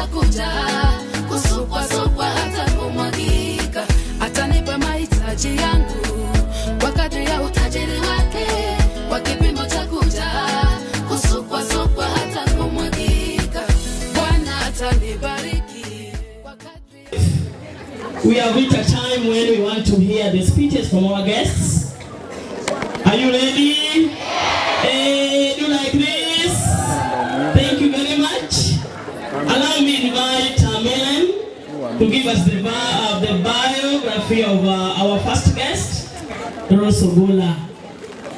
takuja kusukwa sukwa hata kumwagika. Atanipa mahitaji yangu kwa kadri ya utajiri wake. Kwa kipimo takuja kusukwa sukwa hata kumwagika. Bwana atanibariki kwa kadri. We have reached a time when we want to hear the speeches from our guests. Are you ready? Hey, do like this. Thank you very much. Allow me to invite Milan to give us the biography of our first guest, OGOLLA.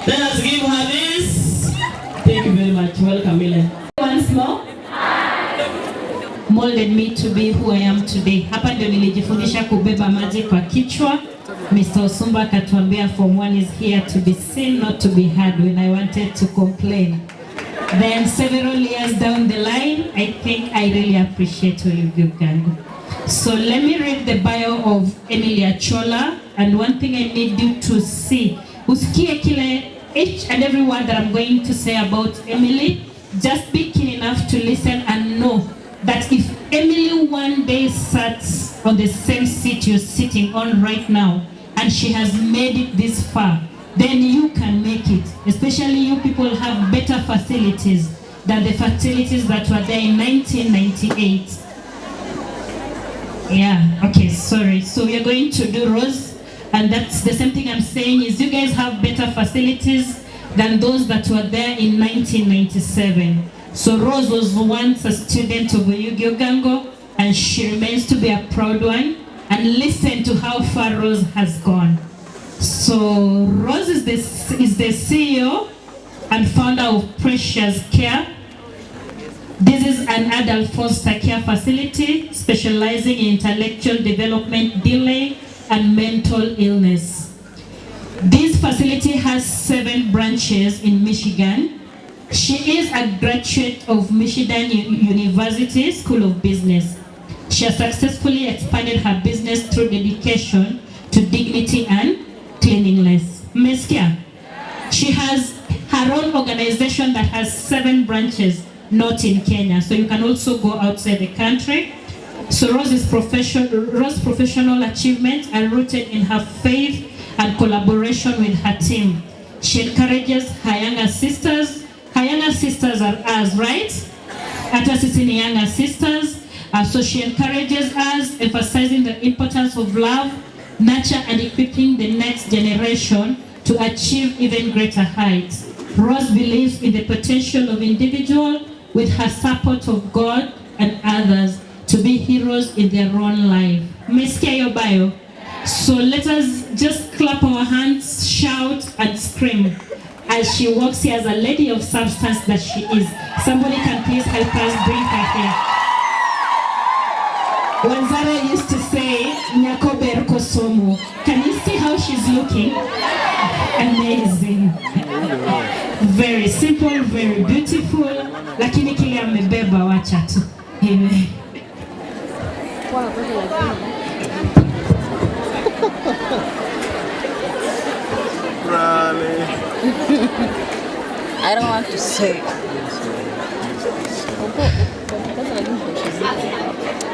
Let us give her this. Thank you very much. Welcome, Milan. Once more. Molded me to be who I am today. Hapa ndio nilijifundisha kubeba maji kwa kichwa. Mr. Osumba katuambia form 1 is here to be seen, not to be heard when I wanted to complain. Then several years down the line, I think I really appreciate OOGSS. So let me read the bio of Emily ACHOLA, and one thing I need you to see. Usikie kile each and every word that I'm going to say about Emily. Just be keen enough to listen and know that if Emily one day sat on the same seat you're sitting on right now, and she has made it this far, then you can make it. Especially you people have better facilities than the facilities that were there in 1998. Yeah, okay, sorry. So we are going to do Rose, and that's the same thing I'm saying is you guys have better facilities than those that were there in 1997. So Rose was once a student of OOGSS, and she remains to be a proud one. And listen to how far Rose has gone. So Rose is the CEO and founder of Precious Care. This is an adult foster care facility specializing in intellectual development delay and mental illness. This facility has 7 branches in Michigan. She is a graduate of Michigan University School of Business. She has successfully expanded her business through dedication to dignity and cleanliness. Meskia, she has her own organization that has 7 branches, not in Kenya. So you can also go outside the country. So Rose's professional achievements are rooted in her faith and collaboration with her team. She encourages her younger sisters. Her younger sisters are us, right? Ata sisi ni younger sisters. So she encourages us, emphasizing the importance of love, nurture, and equipping the next generation to achieve even greater heights. Rose believes in the potential of individuals with her support of God and others to be heroes in their own life. Meskia your bio. So let us just clap our hands, shout, and scream as she walks here as a lady of substance that she is. Somebody can please help us bring her here. Wanzara used to say, Nyakober Kosomo. Can you see how she's looking? Amazing. Very simple, very beautiful. Lakini kile amebeba wacha tu. Amen. I don't want to say.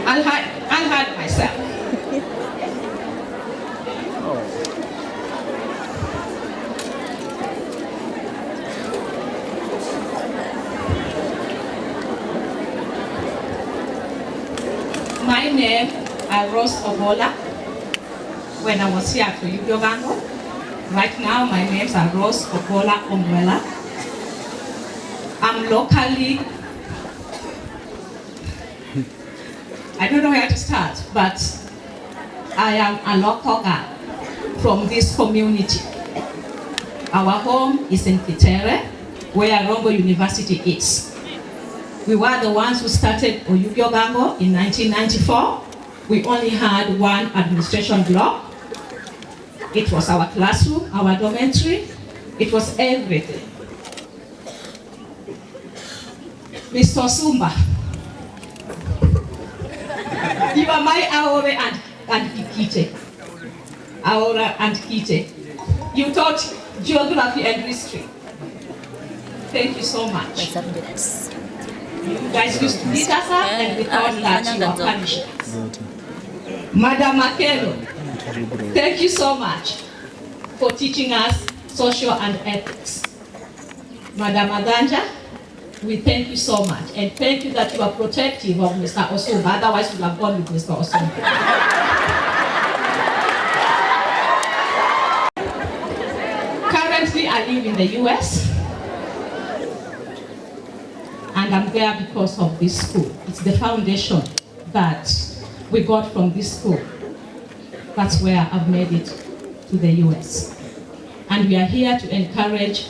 I'll hide myself. My name is Rose OGOLLA. When I was here for OOGSS, right now my name is Rose OGOLLA Omwela. I'm locally, I don't know where to start, but I am a local girl from this community. Our home is in Kitere, where Rongo University is. We were the ones who started OOGSS in 1994. We only had one administration block. It was our classroom, our dormitory. It was everything. Mr. Sumba, you are my Aore and Kikite. Aora and Kite. You taught geography and history. Thank you so much. You guys used to beat us up and we thought that you were punishing us. Madam Makelo, thank you so much for teaching us social and ethics. Madam Adanja, we thank you so much, and thank you that you are protective of Mr. Osumba, otherwise we would have gone with Mr. Osumba. Currently, I live in the US, and I'm there because of this school. It's the foundation that we got from this school. That's where I've made it to the US. And we are here to encourage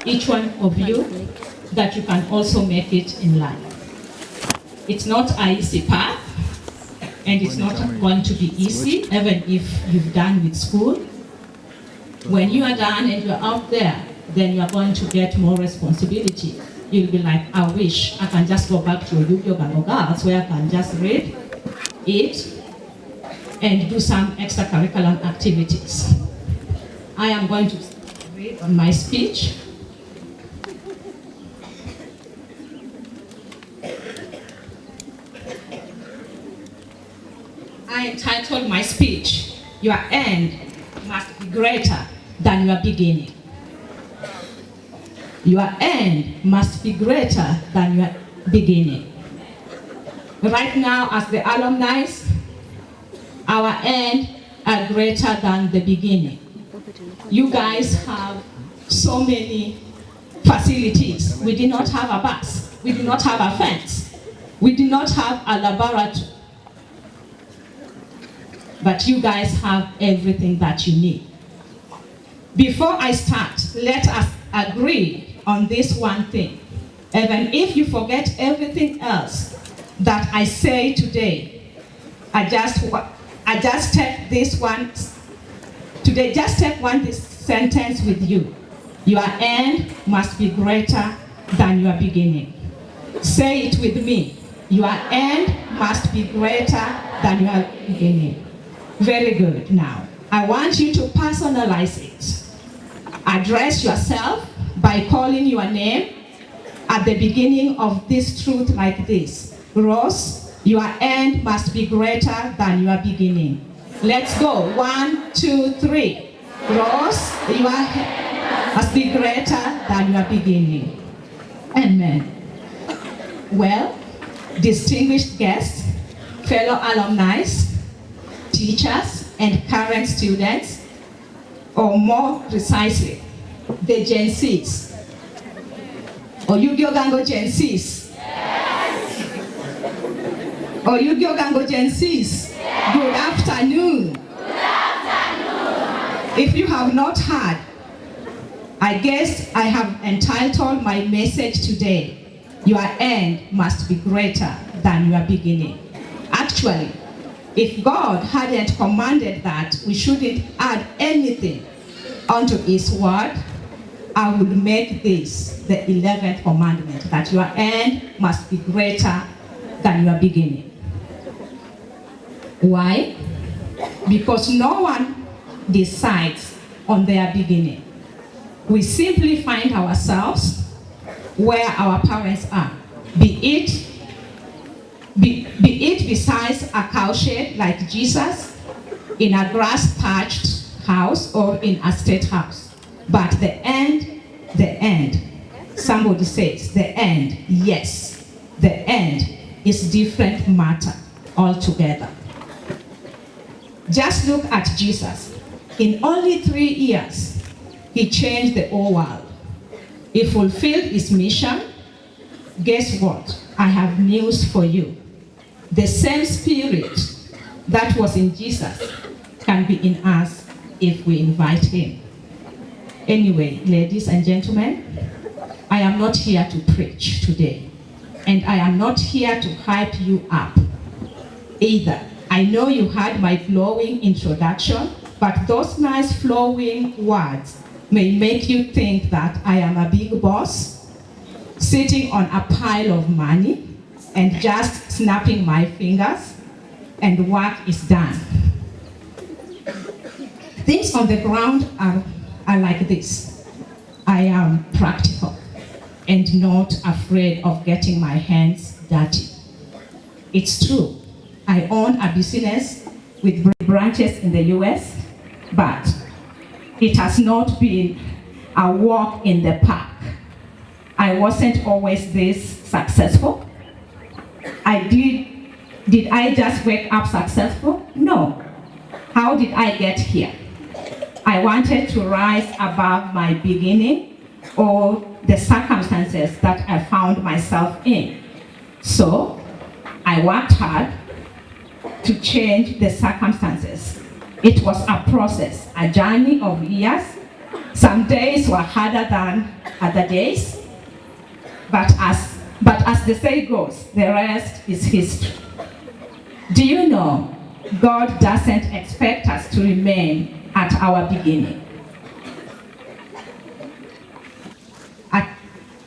each one of you that you can also make it in life. It's not an easy path, and it's not going to be easy, even if you've done with school. When you are done and you're out there, then you are going to get more responsibility. You'll be like, I wish I can just go back to OOGSS where I can just read, eat, and do some extracurricular activities. I am going to read on my speech. I entitled my speech, Your End Must Be Greater Than Your Beginning. Your end must be greater than your beginning. Right now, as the alumni, our end are greater than the beginning. You guys have so many facilities. We did not have a bus. We did not have a fence. We did not have a laboratory. But you guys have everything that you need. Before I start, let us agree on this one thing. Even if you forget everything else that I say today, I just take this one today. Just take this sentence with you. Your end must be greater than your beginning. Say it with me. Your end must be greater than your beginning. Very good. Now, I want you to personalize it. Address yourself by calling your name at the beginning of this truth like this. Rose, your end must be greater than your beginning. Let's go. 1, 2, 3. Rose, your end must be greater than your beginning. Amen. Well, distinguished guests, fellow alumni, teachers, and current students, or more precisely, the Gen Zs. OOGSS Gen Zs. Yes. OOGSS Gen Zs. Yes. Good afternoon. Good afternoon. If you have not heard, I guess I have entitled my message today, Your End Must Be Greater Than Your Beginning. Actually, if God hadn't commanded that we shouldn't add anything onto His word, I would make this the 11th commandment, that your end must be greater than your beginning. Why? Because no one decides on their beginning. We simply find ourselves where our parents are, be it beside a cowshed like Jesus, in a grass-thatched house, or in a state house. But the end, somebody says, the end, yes, the end is different matter altogether. Just look at Jesus. In only 3 years, he changed the whole world. He fulfilled his mission. Guess what? I have news for you. The same spirit that was in Jesus can be in us if we invite him. Anyway, ladies and gentlemen, I am not here to preach today, and I am not here to hype you up either. I know you heard my flowing introduction, but those nice flowing words may make you think that I am a big boss sitting on a pile of money and just snapping my fingers and work is done. Things on the ground are like this. I am practical. and not afraid of getting my hands dirty. It's true, I own a business with branches in the US, but it has not been a walk in the park. I wasn't always this successful. Did I just wake up successful? No. How did I get here? I wanted to rise above my beginning or the circumstances that I found myself in. So I worked hard to change the circumstances. It was a process, a journey of years. Some days were harder than other days, but as the saying goes, the rest is history. Do you know, God doesn't expect us to remain at our beginning.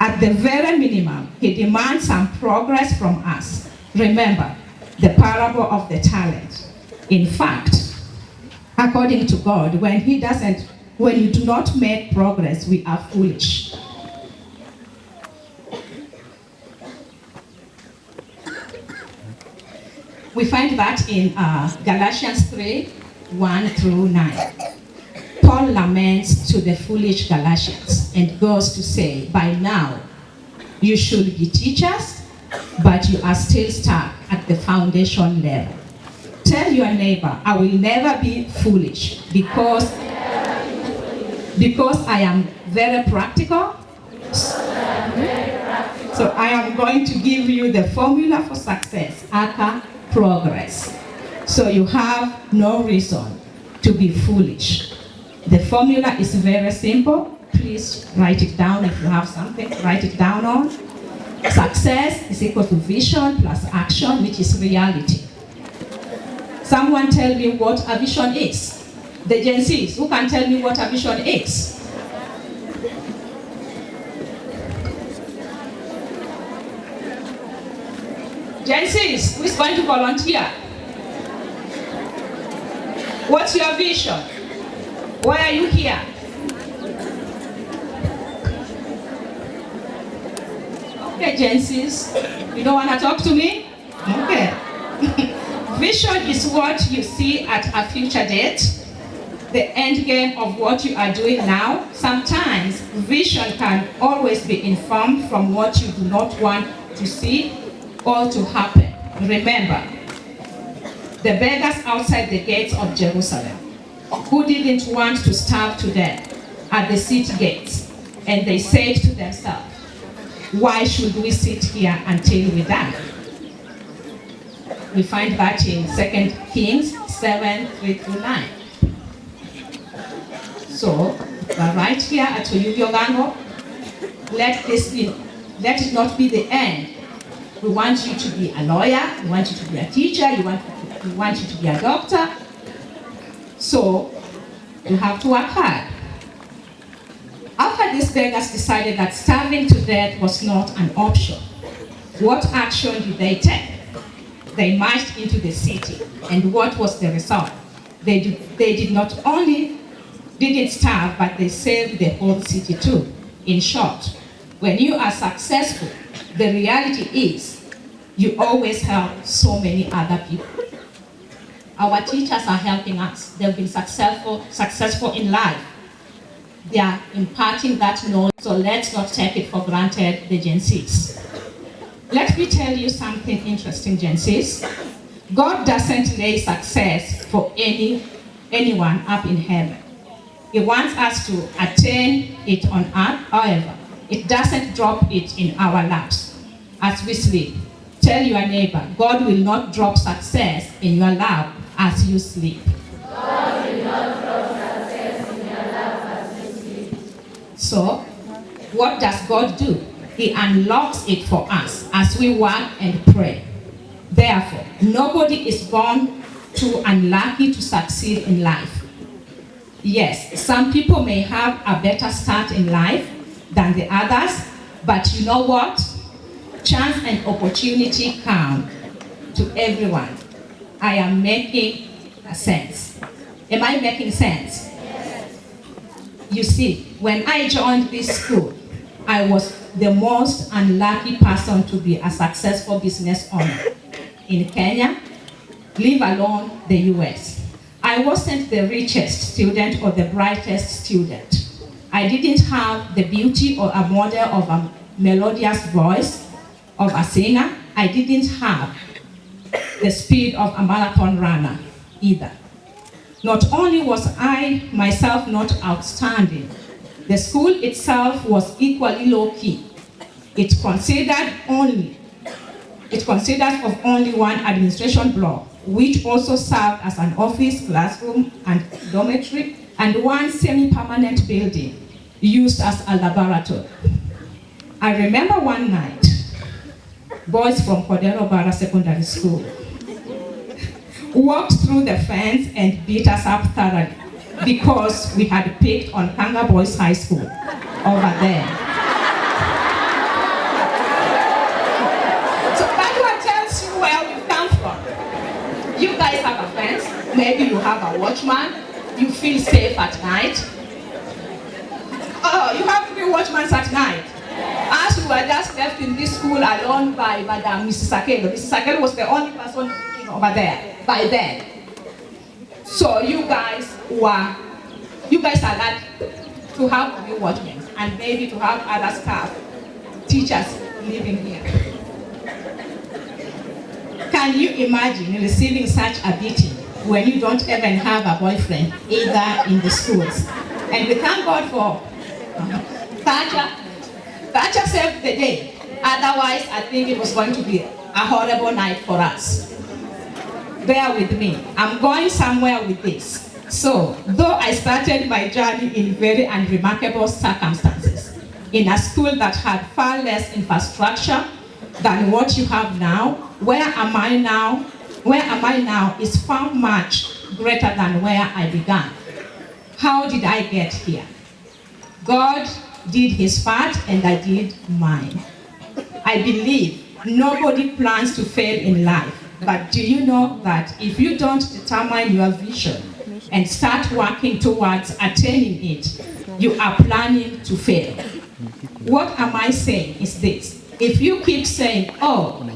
At the very minimum, He demands some progress from us. Remember the parable of the talent. In fact, according to God, when you do not make progress, we are foolish. We find that in Galatians 3, 1 through 9. Paul laments to the foolish Galatians and goes to say, by now, you should be teachers, but you are still stuck at the foundation level. Tell your neighbor, I will never be foolish because I am very practical. So I am going to give you the formula for success, aka progress. So you have no reason to be foolish. The formula is very simple. Please write it down if you have something to write it down on. Success is equal to vision plus action, which is reality. Someone tell me what a vision is. The Gen Zs, who can tell me what a vision is? Gen Zs, who is going to volunteer? What's your vision? Why are you here? Okay, Gen Zs, you don't want to talk to me? Okay. Vision is what you see at a future date, the end game of what you are doing now. Sometimes vision can always be informed from what you do not want to see or to happen. Remember, the beggars outside the gates of Jerusalem, who didn't want to starve to death at the city gates, and they said to themselves, why should we sit here until we die? We find that in 2 Kings 7, 3-9. So, right here at Oyugyogango, let it not be the end. We want you to be a lawyer, we want you to be a teacher, we want you to be a doctor. So, you have to work hard. After these beggars decided that starving to death was not an option, what action did they take? They marched into the city, and what was the result? They did not only didn't starve, but they saved the whole city too. In short, when you are successful, the reality is you always help so many other people. Our teachers are helping us. They've been successful in life. They are imparting that knowledge, so let's not take it for granted, the Gen Zs. Let me tell you something interesting, Gen Zs. God doesn't lay success for anyone up in heaven. He wants us to attain it on earth. However, it doesn't drop it in our laps as we sleep. Tell your neighbor, God will not drop success in your lap as you sleep. God will not drop success in your lap as you sleep. So, what does God do? He unlocks it for us as we work and pray. Therefore, nobody is born too unlucky to succeed in life. Yes, some people may have a better start in life than the others, but you know what? Chance and opportunity come to everyone. I am making sense. Am I making sense? Yes. You see, when I joined this school, I was the most unlucky person to be a successful business owner in Kenya, leave alone the US. I wasn't the richest student or the brightest student. I didn't have the beauty or a model of a melodious voice of a singer. I didn't have the speed of a marathon runner either. Not only was I myself not outstanding, the school itself was equally low-key. It considered of only one administration block, which also served as an office, classroom, and dormitory, and one semi-permanent building used as a laboratory. I remember one night, boys from Cordero Barra Secondary School walked through the fence and beat us up thoroughly because we had picked on Kanga Boys High School over there. So that one tells you where we come from. You guys have a fence, maybe you have a watchman, you feel safe at night. Oh, you have 3 watchmen at night. As we were just left in this school alone by Madam Mrs. Akelo. Mrs. Akelo was the only person over there by then. So you guys are lucky to have 3 watchmen and maybe to have other staff, teachers living here. Can you imagine receiving such a beating when you don't even have a boyfriend either in the schools? And we thank God for Thatcher saved the day. Otherwise, I think it was going to be a horrible night for us. Bear with me. I'm going somewhere with this. So, though I started my journey in very unremarkable circumstances, in a school that had far less infrastructure than what you have now, where am I now? Where am I now is far much greater than where I began. How did I get here? God did his part and I did mine. I believe nobody plans to fail in life, but do you know that if you don't determine your vision and start working towards attaining it, you are planning to fail? What am I saying is this: if you keep saying, oh,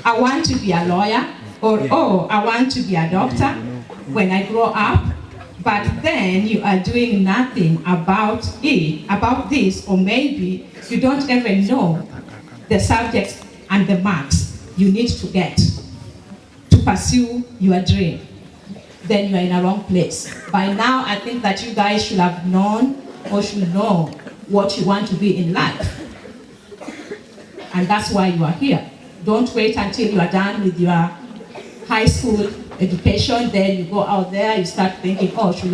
I want to be a lawyer, or oh, I want to be a doctor when I grow up, but then you are doing nothing about this, or maybe you don't even know the subjects and the marks you need to get to pursue your dream, then you are in a wrong place. By now, I think that you guys should have known or should know what you want to be in life. And that's why you are here. Don't wait until you are done with your high school education, then you go out there, you start thinking, oh, do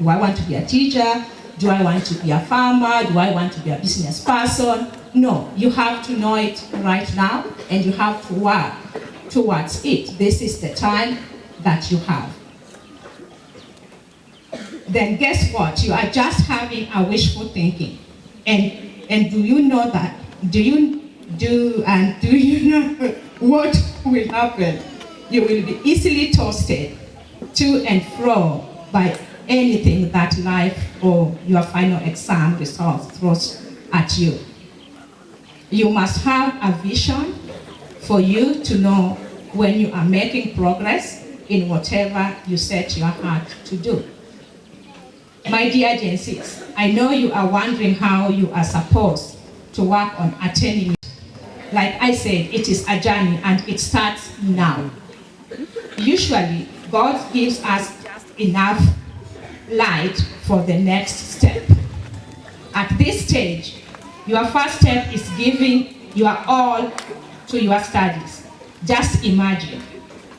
I want to be a teacher? Do I want to be a farmer? Do I want to be a business person? No, you have to know it right now and you have to work towards it. This is the time that you have. Then guess what? You are just having a wishful thinking. And do you know that? Do you know what will happen? You will be easily toasted to and fro by anything that life or your final exam results throws at you. You must have a vision for you to know when you are making progress in whatever you set your heart to do. My dear Gen Zs, I know you are wondering how you are supposed to work on attaining it. Like I said, it is a journey and it starts now. Usually, God gives us enough light for the next step. At this stage, your first step is giving your all to your studies. Just imagine,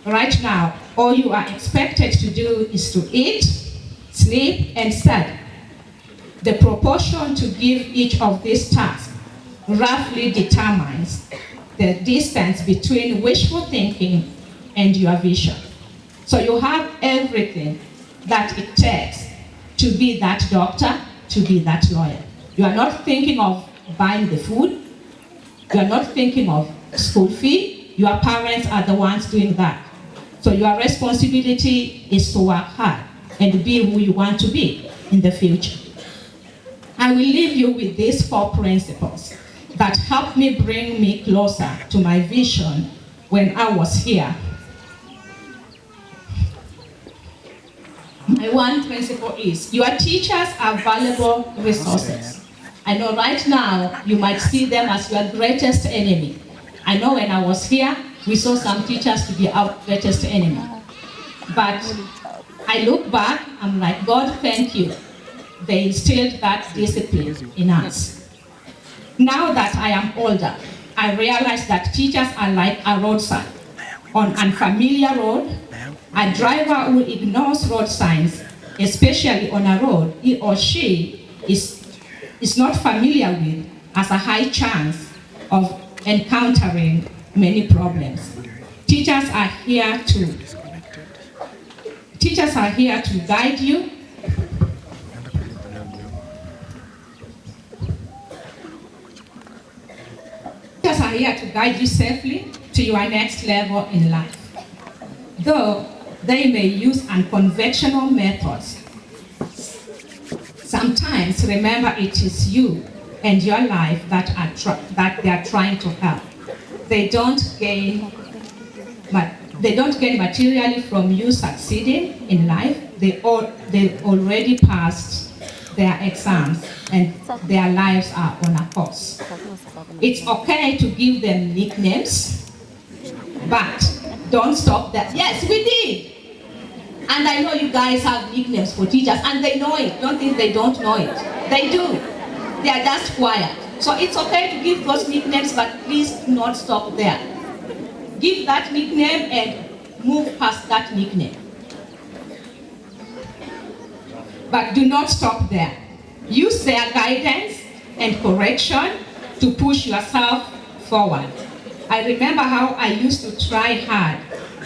right now, all you are expected to do is to eat, sleep, and study. The proportion to give each of these tasks roughly determines the distance between wishful thinking and your vision. So you have everything that it takes to be that doctor, to be that lawyer. You are not thinking of buying the food. You are not thinking of school fee. Your parents are the ones doing that. So your responsibility is to work hard and be who you want to be in the future. I will leave you with these 4 principles that helped me bring me closer to my vision when I was here. My 1 principle is, your teachers are valuable resources. I know right now you might see them as your greatest enemy. I know when I was here, we saw some teachers to be our greatest enemy. But I look back, I'm like, God, thank you. They instilled that discipline in us. Now that I am older, I realize that teachers are like a road sign. On unfamiliar road, a driver who ignores road signs, especially on a road he or she is not familiar with, has a high chance of encountering many problems. Teachers are here to guide you. Teachers are here to guide you safely to your next level in life. Though they may use unconventional methods, sometimes remember it is you and your life that they are trying to help. They don't gain materially from you succeeding in life. They already passed their exams and their lives are on a course. It's okay to give them nicknames, but don't stop that. Yes, we did. And I know you guys have nicknames for teachers and they know it. Don't think they don't know it. They do. They are just quiet. So it's okay to give those nicknames, but please do not stop there. Give that nickname and move past that nickname. But do not stop there. Use their guidance and correction to push yourself forward. I remember how I used to try hard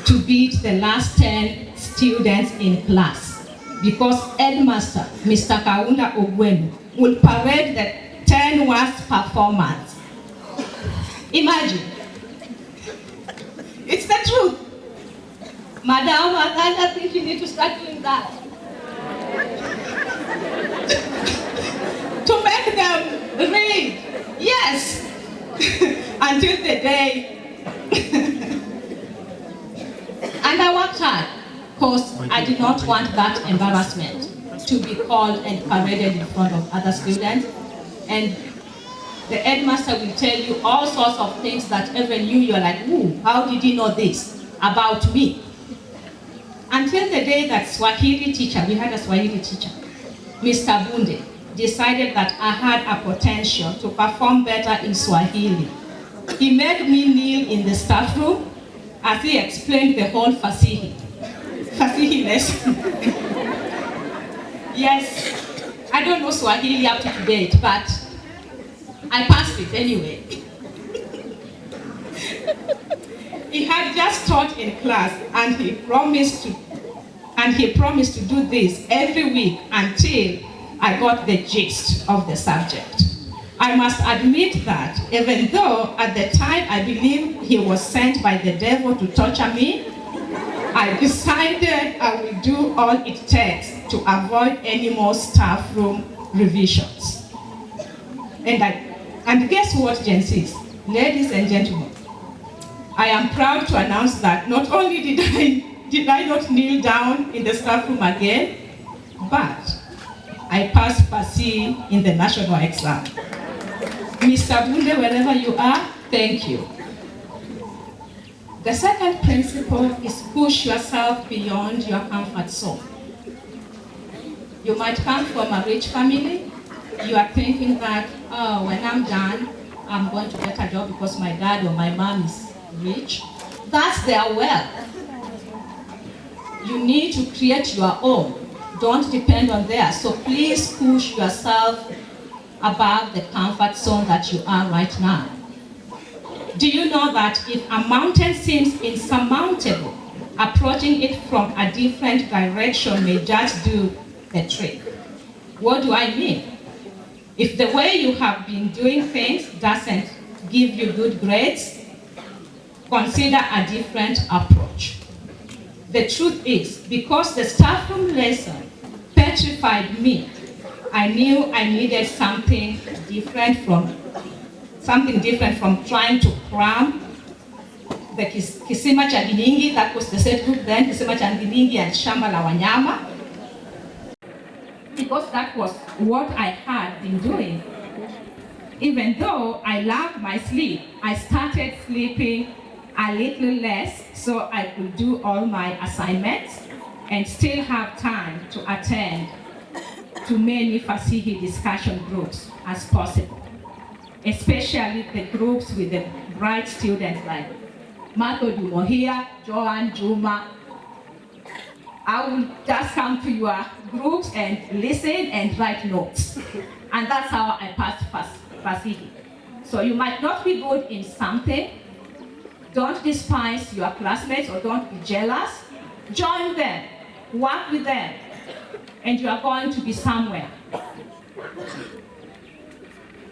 to beat the last 10 students in class because headmaster, Mr. Kaunda Ogwenu, will parade the 10 worst performance. Imagine. It's the truth. Madam, I think you need to start doing that. To make them read. Yes. Until the day. And I worked hard because I did not want that embarrassment to be called and paraded in front of other students. And the headmaster will tell you all sorts of things that even you're like, ooh, how did he know this about me? Until the day that Swahili teacher, we had a Swahili teacher, Mr. Bunde, decided that I had a potential to perform better in Swahili. He made me kneel in the staff room as he explained the whole Fasihi lesson. Yes, I don't know Swahili up to date, but I passed it anyway. He had just taught in class and he promised to do this every week until I got the gist of the subject. I must admit that even though at the time I believed he was sent by the devil to torture me, I decided I will do all it takes to avoid any more staff room revisions. And guess what, Gen Zs? Ladies and gentlemen, I am proud to announce that not only did I not kneel down in the staff room again, but I passed Fasi in the national exam. Mr. Bunde, wherever you are, thank you. The second principle is push yourself beyond your comfort zone. You might come from a rich family. You are thinking that, oh, when I'm done, I'm going to get a job because my dad or my mom is rich. That's their wealth. You need to create your own. Don't depend on theirs. So please push yourself above the comfort zone that you are right now. Do you know that if a mountain seems insurmountable, approaching it from a different direction may just do the trick? What do I mean? If the way you have been doing things doesn't give you good grades, consider a different approach. The truth is, because the staff room lesson petrified me, I knew I needed something different from trying to cram the Kisima cha Giningi, that was the set group then, Kisima cha Giningi and Shamba la Wanyama, because that was what I had been doing. Even though I loved my sleep, I started sleeping a little less so I could do all my assignments and still have time to attend to many Fasihi discussion groups as possible, especially the groups with the bright students like Marco Dumohia, Joan, Juma. I will just come to your groups and listen and write notes. And that's how I passed Fasihi. So you might not be good in something. Don't despise your classmates or don't be jealous. Join them, work with them, and you are going to be somewhere.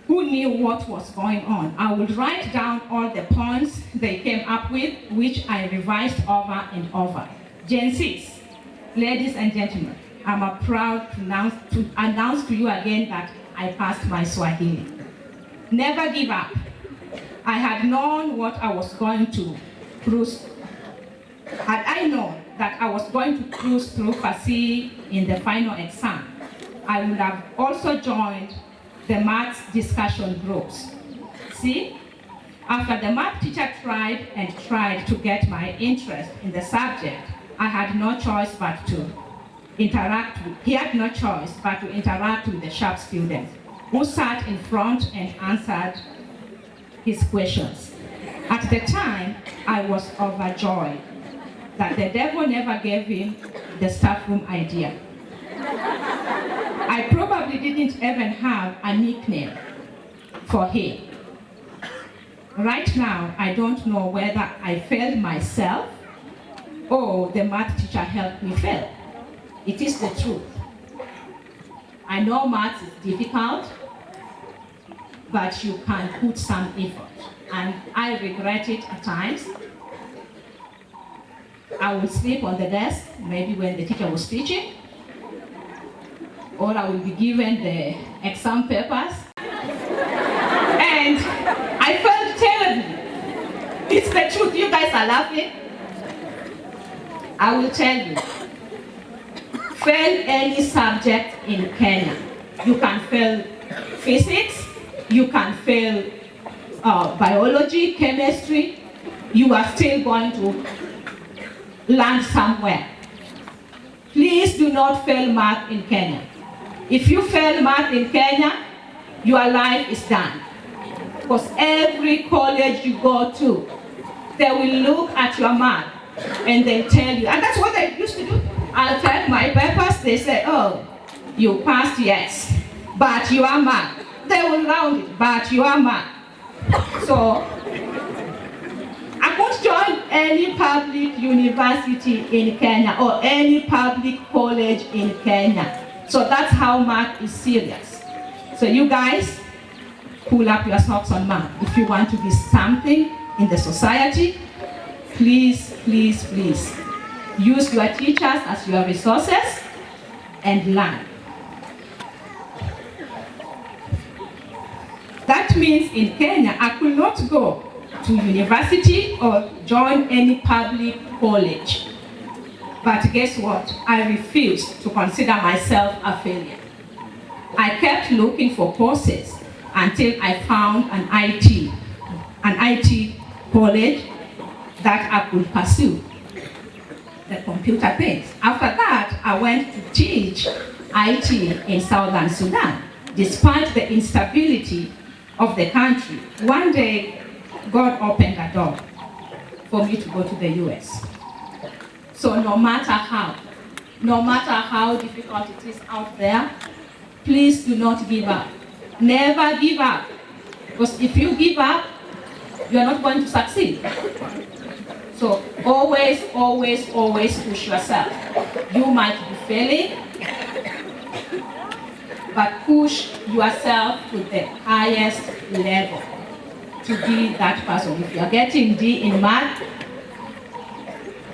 Who knew what was going on? I would write down all the points they came up with, which I revised over and over. Gen 6, ladies and gentlemen, I'm proud to announce to you again that I passed my Swahili. Never give up. I had known what I was going to cruise. Had I known that I was going to cruise through Fasihi in the final exam, I would have also joined the maths discussion groups. See, after the math teacher tried to get my interest in the subject, I had no choice but to interact with the sharp students who sat in front and answered his questions. At the time, I was overjoyed that the devil never gave him the staff room idea. I probably didn't even have a nickname for him. Right now, I don't know whether I failed myself or the math teacher helped me fail. It is the truth. I know math is difficult, but you can put some effort. And I regret it at times. I will sleep on the desk, maybe when the teacher was teaching, or I will be given the exam papers. And I felt terribly. It's the truth. You guys are laughing. I will tell you. Fail any subject in Kenya. You can fail physics, you can fail biology, chemistry. You are still going to land somewhere. Please do not fail math in Kenya. If you fail math in Kenya, your life is done. Because every college you go to, they will look at your math and they'll tell you, and that's what they used to do. I'll check my papers, they say, oh, you passed, yes, but you are math. They will round it, but you are math. So, I could join any public university in Kenya or any public college in Kenya. So that's how math is serious. So you guys, pull up your socks on math. If you want to be something in the society, please, please, please, use your teachers as your resources and learn. That means in Kenya, I could not go to university or join any public college. But guess what? I refused to consider myself a failure. I kept looking for courses until I found an IT college that I could pursue, the computer things. After that, I went to teach IT in Southern Sudan. Despite the instability of the country, one day, God opened a door for me to go to the US. So no matter how difficult it is out there, please do not give up. Never give up. Because if you give up, you are not going to succeed. So always, always, always push yourself. You might be failing, but push yourself to the highest level to be that person. If you are getting D in math,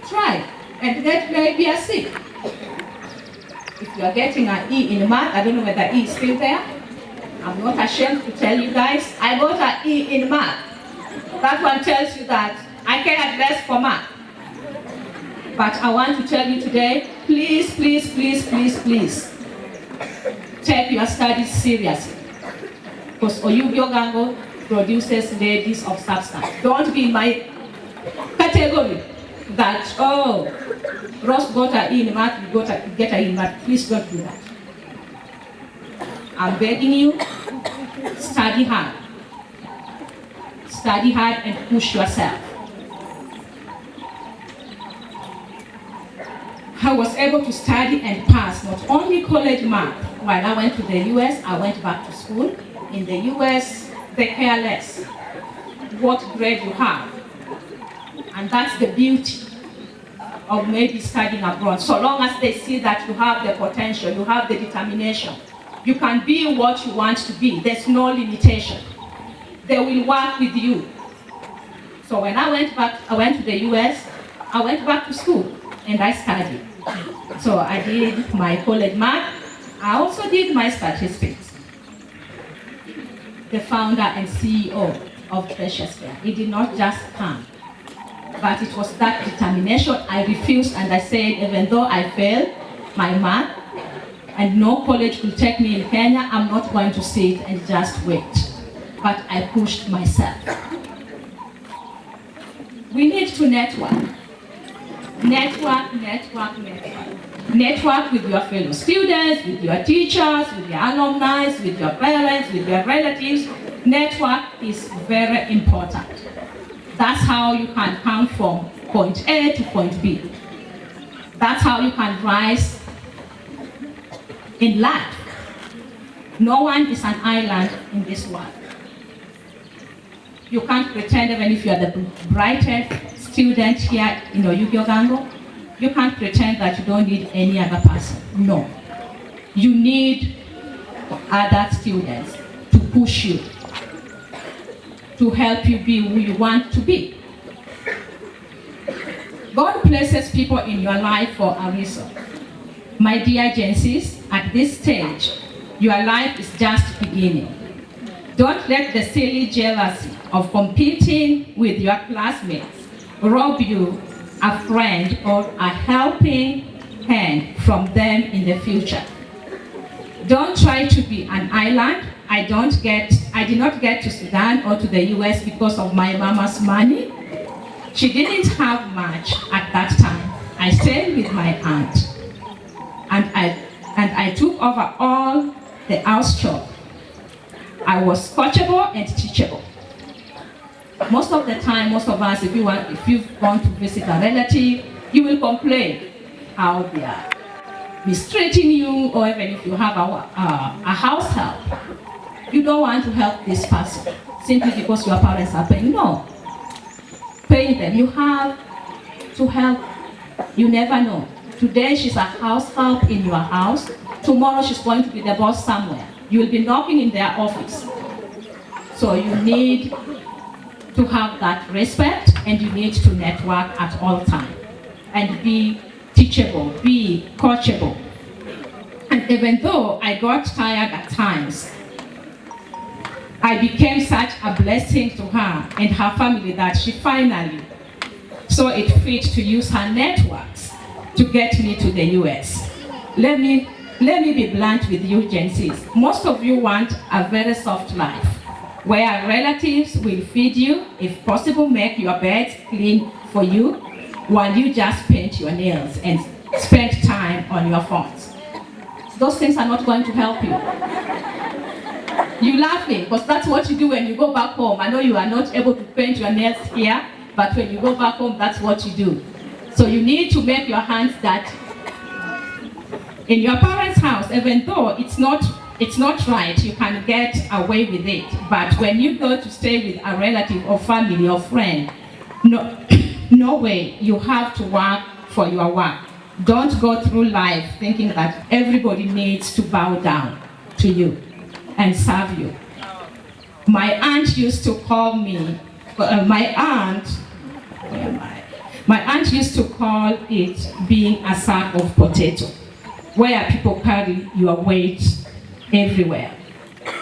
try and get maybe a C. If If you are getting an E in math, I don't know whether E is still there. I'm not ashamed to tell you guys, I got an E in math. That one tells you that I cared less for math. But I want to tell you today, please, please, please, please, please, take your studies seriously. Because OOGSS produces ladies of substance. Don't be in my category that, oh, Ross got an E in math, you got to get an E in math. Please don't do that. I'm begging you, study hard. Study hard and push yourself. I was able to study and pass not only college math. While I went to the US, I went back to school. In the US, they care less what grade you have. And that's the beauty of maybe studying abroad. So long as they see that you have the potential, you have the determination, you can be what you want to be. There's no limitation. They will work with you. So when I went to the US, I went back to school and I studied. So I did my college math. I also did my statistics. The founder and CEO of Precious Care, it did not just come, but it was that determination. I refused and I said, even though I failed my math and no college could take me in Kenya, I'm not going to sit and just wait. But I pushed myself. We need to network. Network, network, network. Network with your fellow students, with your teachers, with your alumni, with your parents, with your relatives. Network is very important. That's how you can come from point A to point B. That's how you can rise in life. No one is an island in this world. You can't pretend, even if you are the brightest student here in OOGSS, you can't pretend that you don't need any other person. No. You need other students to push you, to help you be who you want to be. God places people in your life for a reason. My dear Gensis, at this stage, your life is just beginning. Don't let the silly jealousy of competing with your classmates rob you a friend or a helping hand from them in the future. Don't try to be an island. I did not get to Sudan or to the US because of my mama's money. She didn't have much at that time. I stayed with my aunt, and I took over all the house job. I was coachable and teachable. Most of the time, most of us, if you want to visit a relative, you will complain how they are mistreating you, or even if you have a house help, you don't want to help this person simply because your parents are paying. No, paying them. You have to help. You never know. Today she's a house help in your house. Tomorrow she's going to be the boss somewhere. You will be knocking in their office. So you need to have that respect, and you need to network at all times and be teachable, be coachable. And even though I got tired at times, I became such a blessing to her and her family that she finally saw it fit to use her networks to get me to the US. Let me be blunt with you, Gensis. Most of you want a very soft life, where relatives will feed you, if possible make your beds clean for you, while you just paint your nails and spend time on your phones. Those things are not going to help you. You're laughing, because that's what you do when you go back home. I know you are not able to paint your nails here, but when you go back home, that's what you do. So you need to make your hands dirty. In your parents' house, even though it's not right, you can get away with it. But when you go to stay with a relative or family or friend, no way. You have to work for your work. Don't go through life thinking that everybody needs to bow down to you and serve you. My aunt used to call me, my aunt used to call it being a sack of potato. where people carry your weight everywhere.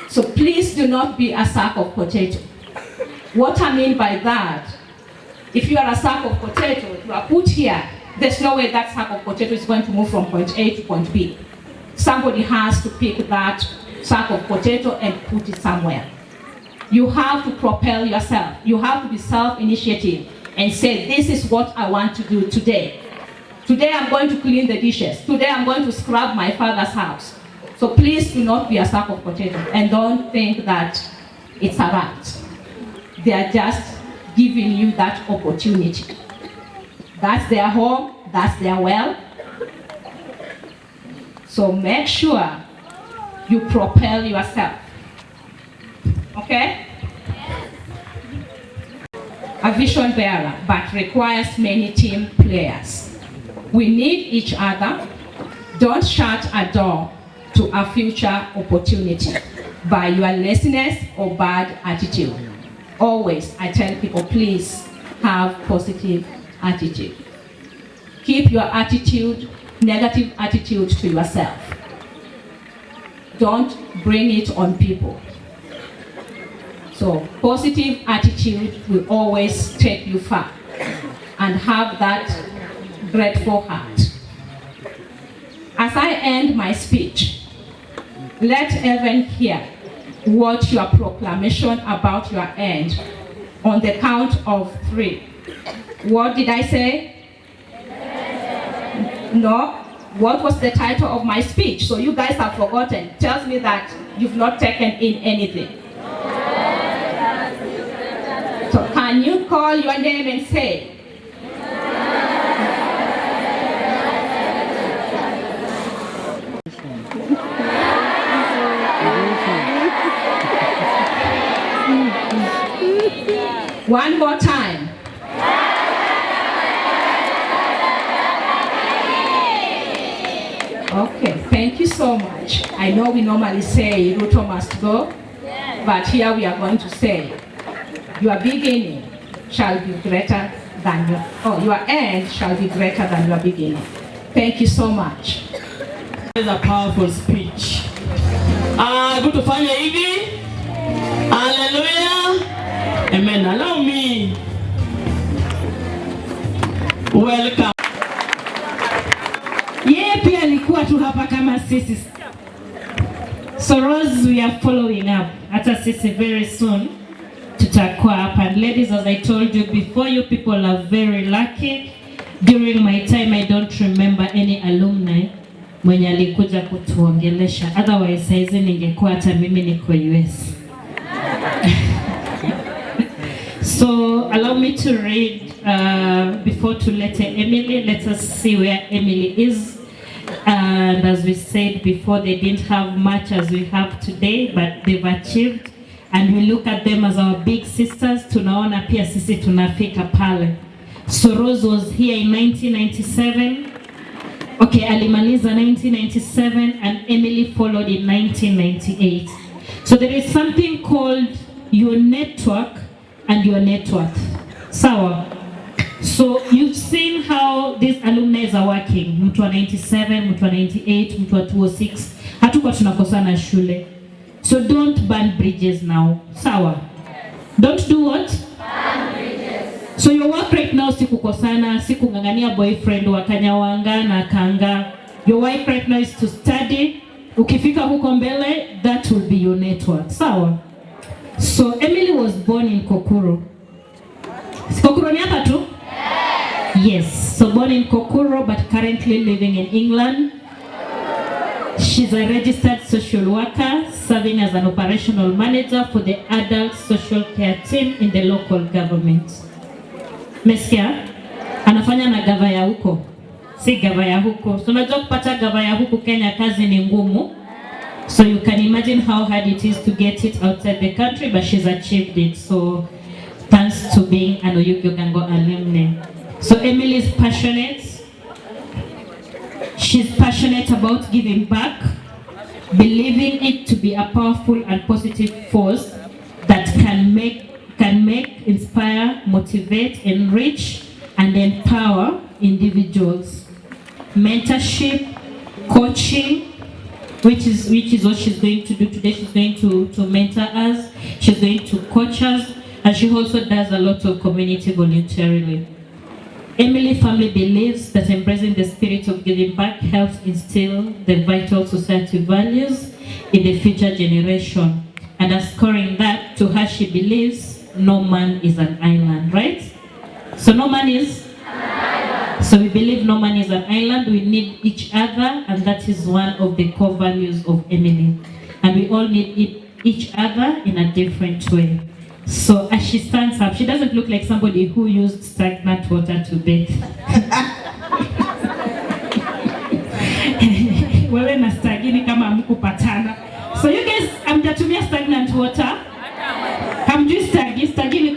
So please do not be a sack of potato. What I mean by that, if you are a sack of potato, you are put here, there's no way that sack of potato is going to move from point A to point B. Somebody has to pick that sack of potato and put it somewhere. You have to propel yourself. You have to be self-initiative and say, this is what I want to do today. Today I'm going to clean the dishes. Today I'm going to scrub my father's house. So please do not be a sack of potato and don't think that it's a right. They are just giving you that opportunity. That's their home, that's their well. So make sure you propel yourself. Okay? A vision bearer, but requires many team players. We need each other. Don't shut a door to a future opportunity by your laziness or bad attitude. Always, I tell people, please have positive attitude. Keep your attitude, negative attitude to yourself. Don't bring it on people. So positive attitude will always take you far, and have that grateful heart. As I end my speech, let heaven hear what your proclamation about your end on the count of 3. What did I say? No. What was the title of my speech? So you guys have forgotten. Tells me that you've not taken in anything. So can you call your name and say? One more time. Okay, thank you so much. I know we normally say Ruto must go, but here we are going to say, your beginning shall be greater than your end shall be greater than your beginning. Thank you so much. It's a powerful speech. Good to find you, Evie. Hallelujah. Amen. Allow me. Welcome. Yeye pia alikuwa tu hapa kama sisi. So Rose, we are following up. Hata sisi very soon tutakuwa hapa. And ladies, as I told you before, you people are very lucky. During my time, I don't remember any alumni mwenye alikuja kutuongelesha. Otherwise, saizi ningekuwa hata mimi niko US. So allow me to read before to letter Emily. Let us see where Emily is. And as we said before, they didn't have much as we have today, but they've achieved. And we look at them as our big sisters. Tunaona pia sisi tunafika pale. So Rose was here in 1997. Okay, alimaliza 1997 and Emily followed in 1998. So there is something called your network and your net worth. Sawa. So you've seen how these alumni are working. Mtu wa 97, mtu wa 98, mtu wa 206. Hatukuwa tunakosana shule. So don't burn bridges now. Sawa. Don't do what? Burn bridges. So your work right now si kukosana, si kungangania boyfriend wa Kanyawanga na Kanga. Your work right now is to study. Ukifika huko mbele, that will be your network. Sawa. So Emily was born in Kokuro. Kokuro ni hapa tu? Yes. So born in Kokuro but currently living in England. She's a registered social worker serving as an operational manager for the adult social care team in the local government. Meskia? Anafanya na gava ya huko. Si gava ya huko. So unajua kupata gava ya huko Kenya kazi ni ngumu. So you can imagine how hard it is to get it outside the country, but she's achieved it. So thanks to being an OOGSS alumni. So Emily is passionate. She's passionate about giving back, believing it to be a powerful and positive force that can make, inspire, motivate, enrich, and empower individuals. Mentorship, coaching, which is what she's going to do today. She's going to mentor us, she's going to coach us, and she also does a lot of community volunteering. Emily family believes that embracing the spirit of giving back helps instill the vital society values in the future generation. And underscoring that, to her, she believes no man is an island, right? So no man is an island. So we believe no man is an island. We need each other, and that is one of the core values of Emily. And we all need each other in a different way. So as she stands up, she doesn't look like somebody who used stagnant water to bathe. Wewe na stagini kama hamkupatana. So you guys, hamjatumia stagnant water? Hamjui stagini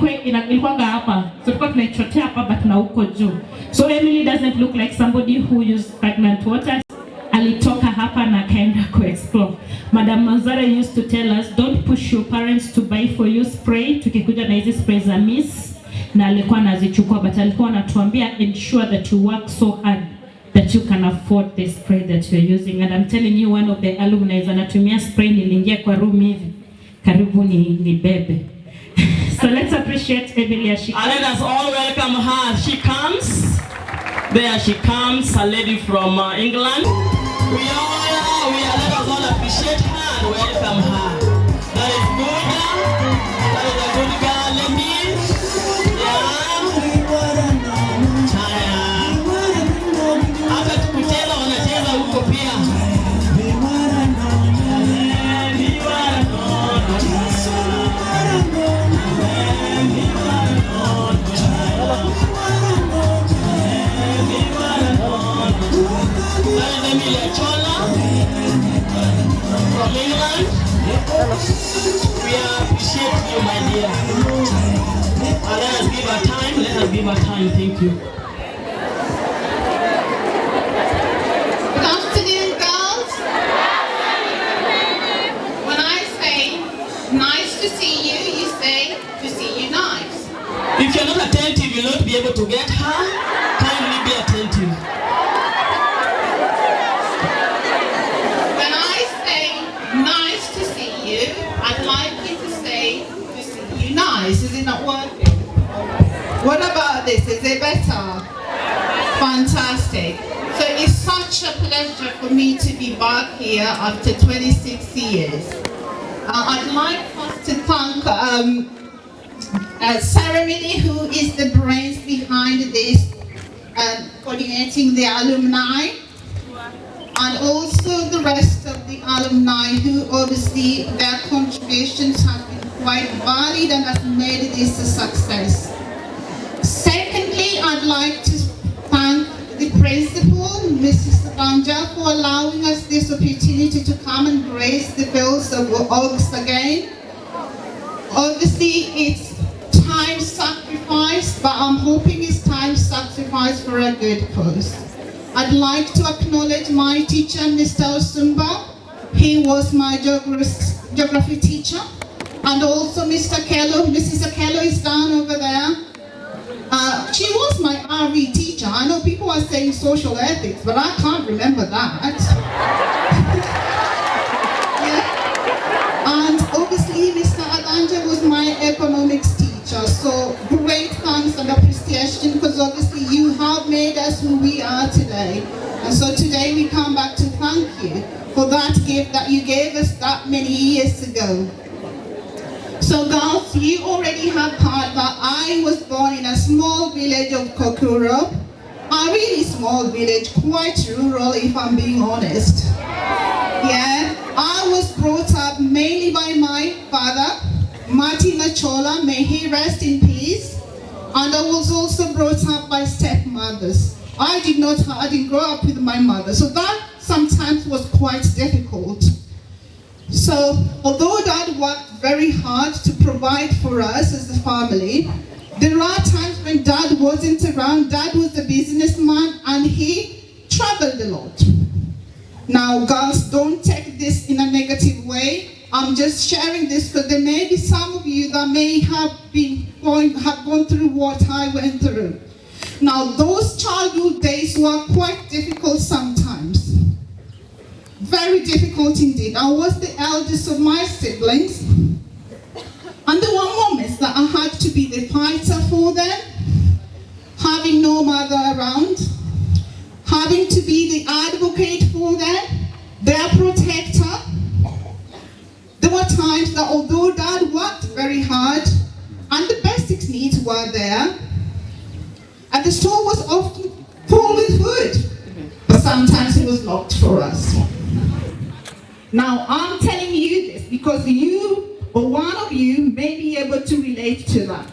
ilikuwanga hapa. So tulikuwa tunaichotea hapa but na huko juu. So Emily doesn't look like somebody who used stagnant water. Alitoka hapa na kaenda ku-explore. Madam Manzara used to tell us, don't push your parents to buy for you spray. Tukikuja na hizi spray za miss, na alikuwa anazichukua, but alikuwa anatuambia ensure that you work so hard that you can afford the spray that you're using. And I'm telling you, one of the alumni anatumia spray, niliingia kwa room hivi, karibu ni bebe. So let's appreciate Emily as she comes. And let us all welcome her. She comes. There she comes, a lady from England. Let us all appreciate her and welcome her. That is good. That is a good girl, lady. Yeah. Hata tukuteza wanacheza huko pia. ACHOLA from England. We appreciate you, my dear. Let us give her time. Let us give her time. Thank you. Good afternoon, girls. When I say nice to see you, you say to see you nice. If you're not attentive, you'll not be able to get her. Kindly be attentive. I'd like you to say to see you nice. Is it not working? What about this? Is it better? Fantastic. So it's such a pleasure for me to be back here after 26 years. I'd like us to thank Ceremony, who is the brains behind this, coordinating the alumni, and also the rest of the alumni who obviously their contributions have been quite valid and has made this a success. Secondly, I'd like to thank the principal, Mrs. Banja, for allowing us this opportunity to come and grace the bills of OOGSS again. Obviously, it's time sacrifice, but I'm hoping it's time sacrifice for a good cause. I'd like to acknowledge my teacher, Mr. Osumba. He was my geography teacher. And also Mr. Kello. Mrs. Kello is down over there. She was my RE teacher. I know people are saying social ethics, but I can't remember that. Yeah. And obviously Mr. Adanja was my economics teacher. So great thanks and appreciation, because obviously you have made us who we are today. And so today we come back to thank you for that gift that you gave us that many years ago. So girls, you already have heard that I was born in a small village of Kokuro. A really small village, quite rural if I'm being honest. Yeah, I was brought up mainly by my father, Martin ACHOLA, may he rest in peace. And I was also brought up by stepmothers. I didn't grow up with my mother, so that sometimes was quite difficult. So, although Dad worked very hard to provide for us as a family, there are times when Dad wasn't around. Dad was a businessman and he traveled a lot. Now, girls, don't take this in a negative way. I'm just sharing this because there may be some of you that may have gone through what I went through. Now, those childhood days were quite difficult sometimes. very difficult indeed. I was the eldest of my siblings, and there were moments that I had to be the fighter for them, having no mother around, having to be the advocate for them, their protector. There were times that although Dad worked very hard and the basic needs were there, and the store was often full with food, but sometimes it was locked for us. Now I'm telling you this because you or one of you may be able to relate to that.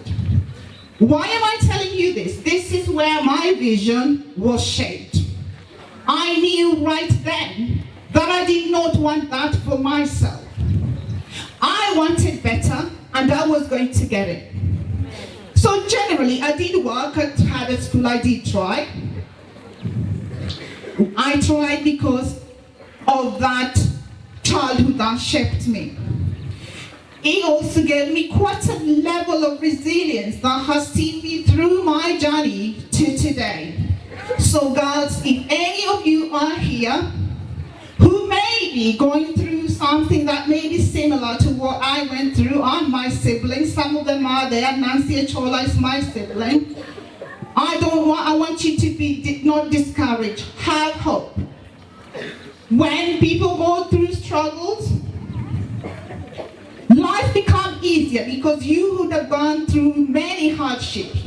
Why am I telling you this? This is where my vision was shaped. I knew right then that I did not want that for myself. I wanted better, and I was going to get it. So generally, I did work hard at school. I did try. I tried because of that childhood that shaped me. It also gave me quite a level of resilience that has seen me through my journey to today. So girls, if any of you are here who may be going through something that may be similar to what I went through and my siblings, some of them are there, Nancy ACHOLA is my sibling. I want you to be not discouraged, have hope. When people go through struggles, life becomes easier because you would have gone through many hardships.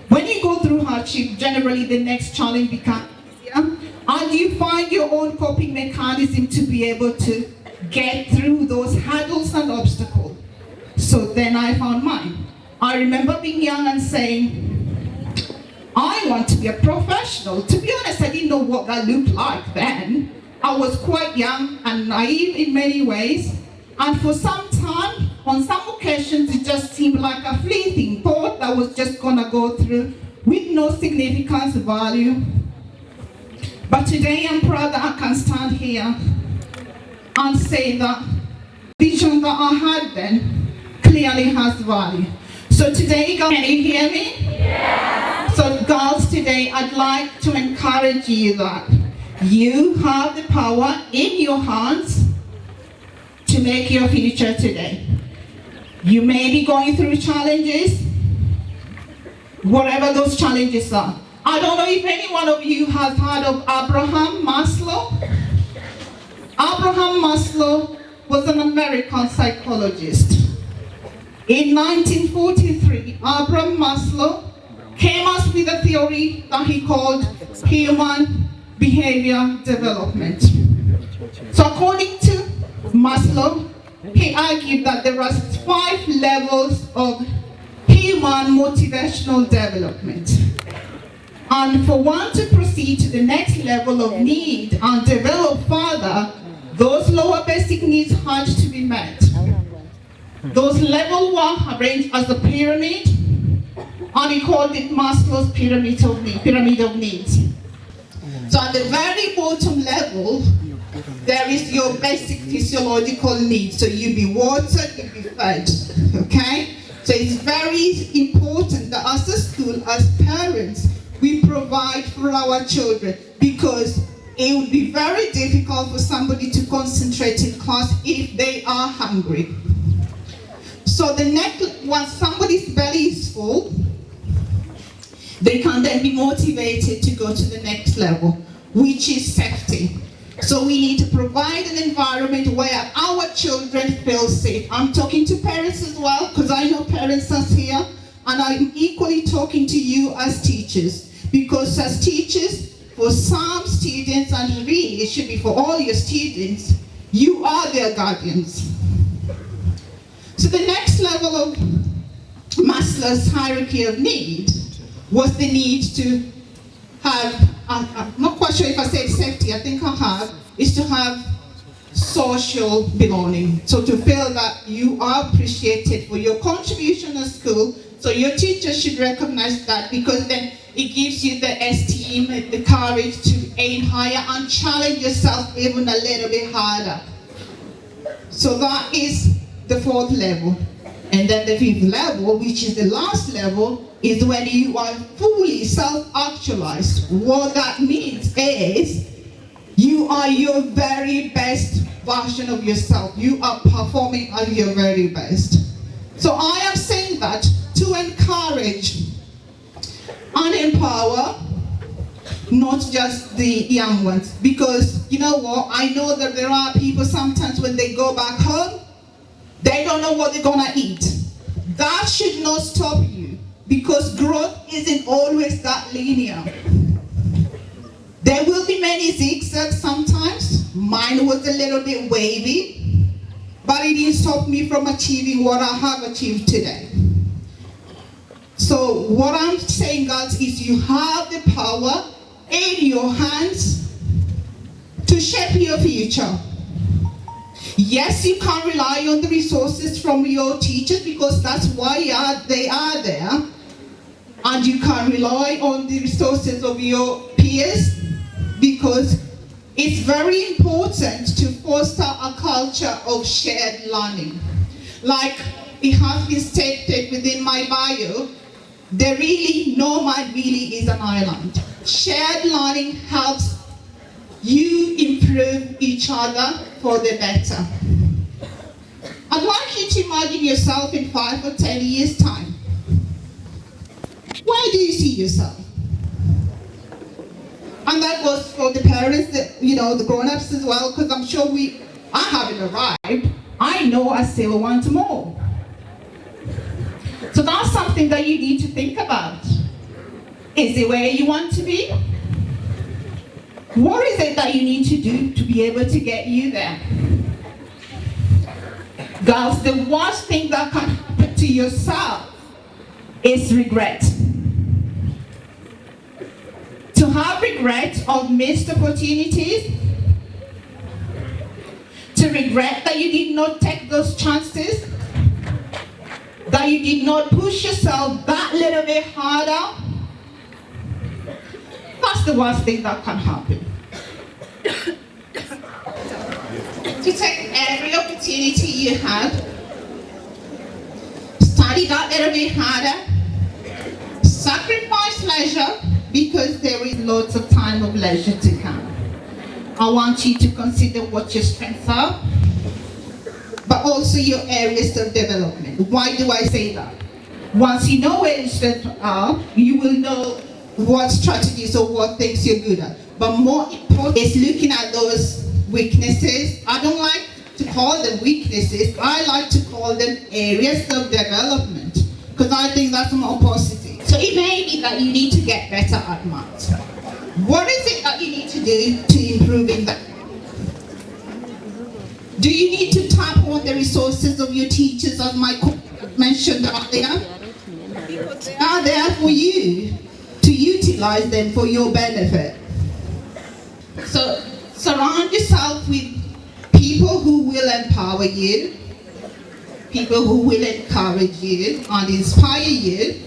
When you go through hardship, generally the next challenge becomes easier, and you find your own coping mechanism to be able to get through those hurdles and obstacles. So then I found mine. I remember being young and saying, I want to be a professional. To be honest, I didn't know what that looked like then. I was quite young and naive in many ways. And for some time, on some occasions, it just seemed like a fleeting thought that was just gonna go through with no significance value. But today I'm proud that I can stand here and say that vision that I had then clearly has value. So today, can you hear me? Yeah. So girls, today I'd like to encourage you that you have the power in your hands to make your future today. You may be going through challenges, whatever those challenges are. I don't know if any one of you has heard of Abraham Maslow. Abraham Maslow was an American psychologist. In 1943, Abraham Maslow came up with a theory that he called human behavior development. So according to Maslow, he argued that there are 5 levels of human motivational development. And for one to proceed to the next level of need and develop further, those lower basic needs had to be met. Those levels were arranged as a pyramid, and he called it Maslow's pyramid of needs. So at the very bottom level, there is your basic physiological needs. So you be watered, you be fed, okay? So it's very important that as a school, as parents, we provide for our children, because it would be very difficult for somebody to concentrate in class if they are hungry. So the next, once somebody's belly is full, they can then be motivated to go to the next level, which is safety. So we need to provide an environment where our children feel safe. I'm talking to parents as well, because I know parents are here, and I'm equally talking to you as teachers. Because as teachers, for some students, and really it should be for all your students, you are their guardians. So the next level of Maslow's hierarchy of need was the need to have, I'm not quite sure if I said safety, I think I have, is to have social belonging. So to feel that you are appreciated for your contribution at school. So your teacher should recognize that, because then it gives you the esteem, the courage to aim higher and challenge yourself even a little bit harder. So that is the 4th level. And then the 5th level, which is the last level, is when you are fully self-actualized. What that means is you you are your very best version of yourself. You are performing at your very best. So I am saying that to encourage and empower not just the young ones, because you know what, I know that there are people sometimes when they go back home, they don't know what they're gonna eat. That should not stop you, because growth isn't always that linear. There will be many zigzags sometimes. Mine was a little bit wavy, but it didn't stop me from achieving what I have achieved today. So what I'm saying, guys, is you have the power in your hands to shape your future. Yes, you can't rely on the resources from your teachers, because that's why they are there. And you can't rely on the resources of your peers, because it's very important to foster a culture of shared learning. Like it has been stated within my bio, no man really is an island. Shared learning helps you improve each other for the better. I'd like you to imagine yourself in 5 or 10 years' time. Where do you see yourself? And that goes for the parents, the grown-ups as well, because I'm sure I haven't arrived. I know I still want more. So that's something that you need to think about. Is it where you want to be? What is it that you need to do to be able to get you there? Girls, the worst thing that can happen to yourself is regret. To have regret of missed opportunities, to regret that you did not take those chances, that you did not push yourself that little bit harder, that's the worst thing that can happen. To take every opportunity you have, study that little bit harder, sacrifice leisure, because there is lots of time of leisure to come. I want you to consider what your strengths are, but also your areas of development. Why do I say that? Once you know where your strengths are, you will know what strategies or what things you're good at. But more important is looking at those weaknesses. I don't like to call them weaknesses. I like to call them areas of development, because I think that's more positive. So it may be that you need to get better at maths. What is it that you need to do to improve in that? Do you need to tap on the resources of your teachers, as my mentioned earlier? Because they are there for you to utilize them for your benefit. So surround yourself with people who will empower you, people who will encourage you and inspire you.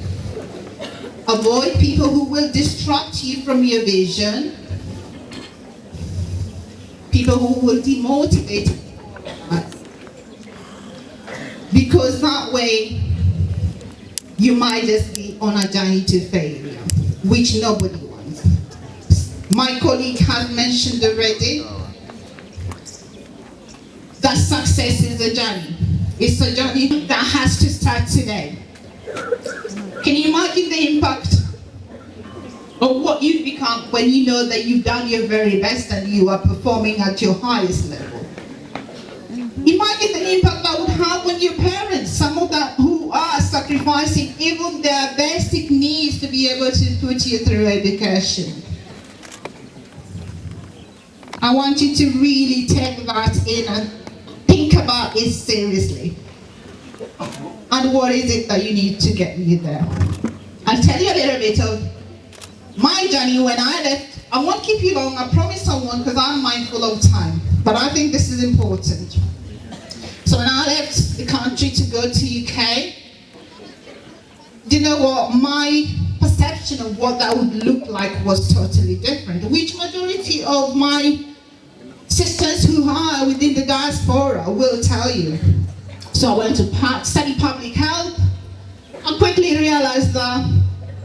Avoid people who will distract you from your vision, people who will demotivate you, because that way you might just be on a journey to failure, which nobody wants. My colleague has mentioned already that success is a journey. It's a journey that has to start today. Can you imagine the impact of what you become when you know that you've done your very best and you are performing at your highest level? Imagine the impact that would have on your parents, some of them who are sacrificing even their basic needs to be able to put you through education. I want you to really take that in and think about it seriously. And what is it that you need to get you there? I'll tell you a little bit of my journey when I left. I won't keep you long, I promise I won't, because I'm mindful of time. But I think this is important. So when I left the country to go to UK, do you know what? My perception of what that would look like was totally different, which majority of my sisters who are within the diaspora will tell you. So I went to study public health. I quickly realized that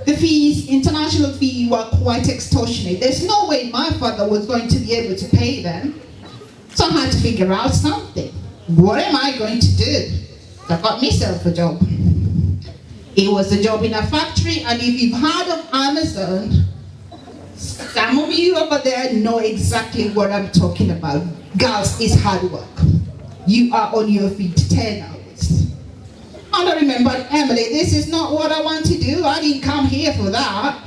the fees, international fees, were quite extortionate. There's no way my father was going to be able to pay them. So I had to figure out something. What am I going to do? So I got myself a job. It was a job in a factory, and if you've heard of Amazon, some of you over there know exactly what I'm talking about. Girls, it's hard work. You are on your feet 10 hours. And I remember, Emily, this is not what I want to do. I didn't come here for that.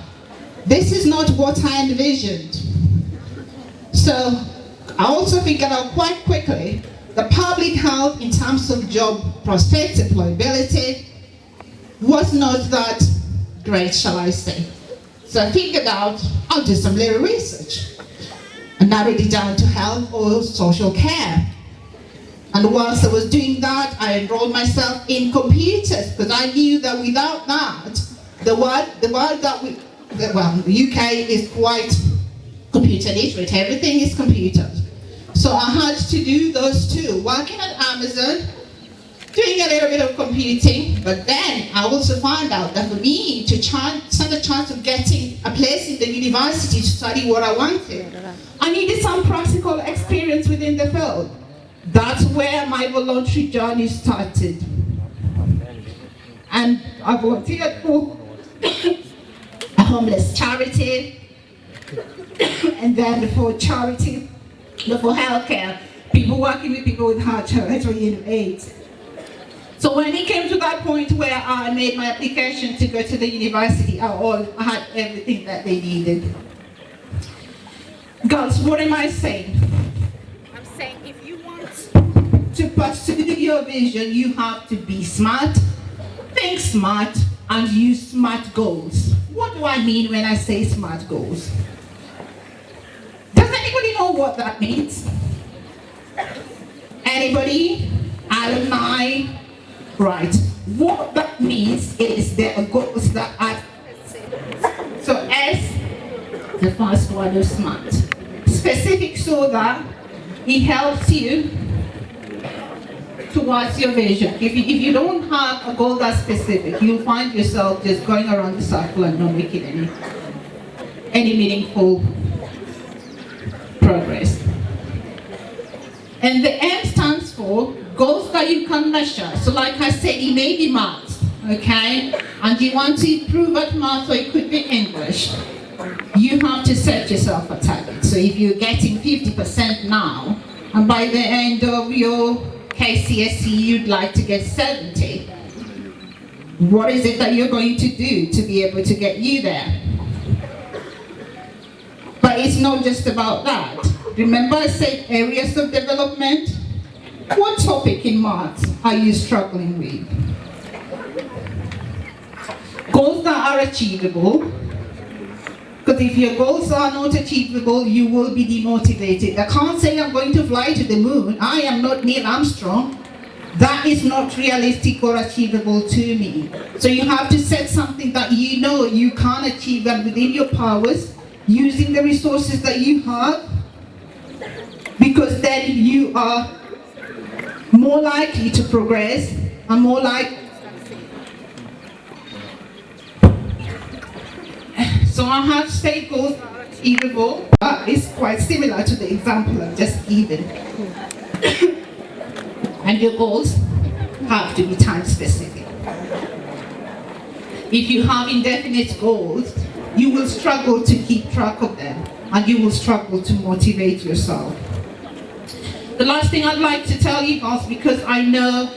This is not what I envisioned. So I also figured out quite quickly the public health in terms of job prospects, employability, was not that great, shall I say. So I figured out, I'll do some little research. I narrowed it down to health or social care. And whilst I was doing that, I enrolled myself in computers, because I knew that without that, the UK is quite computer literate. Everything is computers. So I had to do those two, working at Amazon, doing a little bit of computing, but then I also found out that for me to stand a chance of getting a place in the university to study what I wanted, I needed some practical experience within the field. That's where my voluntary journey started. And I volunteered for a homeless charity, and then for charity, for healthcare, people working with people with hereditary AIDS. So when it came to that point where I made my application to go to the university, I had everything that they needed. Girls, what am I saying? I'm saying if you want to pursue your vision, you have to be smart, think smart, and use smart goals. What do I mean when I say smart goals? Does anybody know what that means? Anybody? Alumni? Right. What that means is there are goals that are... So S, the first word is smart. Specific, so that it helps you towards your vision. If you don't have a goal that's specific, you'll find yourself just going around the circle and not making any meaningful progress. And the M stands for goals that you can measure. So like I said, it may be maths, okay? And you want to improve at maths, or it could be English. You have to set yourself a target. So if you're getting 50% now, and by the end of your KCSE you'd like to get 70, what is it that you're going to do to be able to get you there? But it's not just about that. Remember I said areas of development? What topic in maths are you struggling with? Goals that are achievable. Because if your goals are not achievable, you will be demotivated. I can't say I'm going to fly to the moon. I am not Neil Armstrong. That is not realistic or achievable to me. So you have to set something that you know you can achieve and within your powers, using the resources that you have, because then you are more likely to progress and more likely. So I have state goals that are achievable. It's quite similar to the example I've just given. And your goals have to be time specific. If you have indefinite goals, you will struggle to keep track of them, and you will struggle to motivate yourself. The last thing I'd like to tell you guys, because I know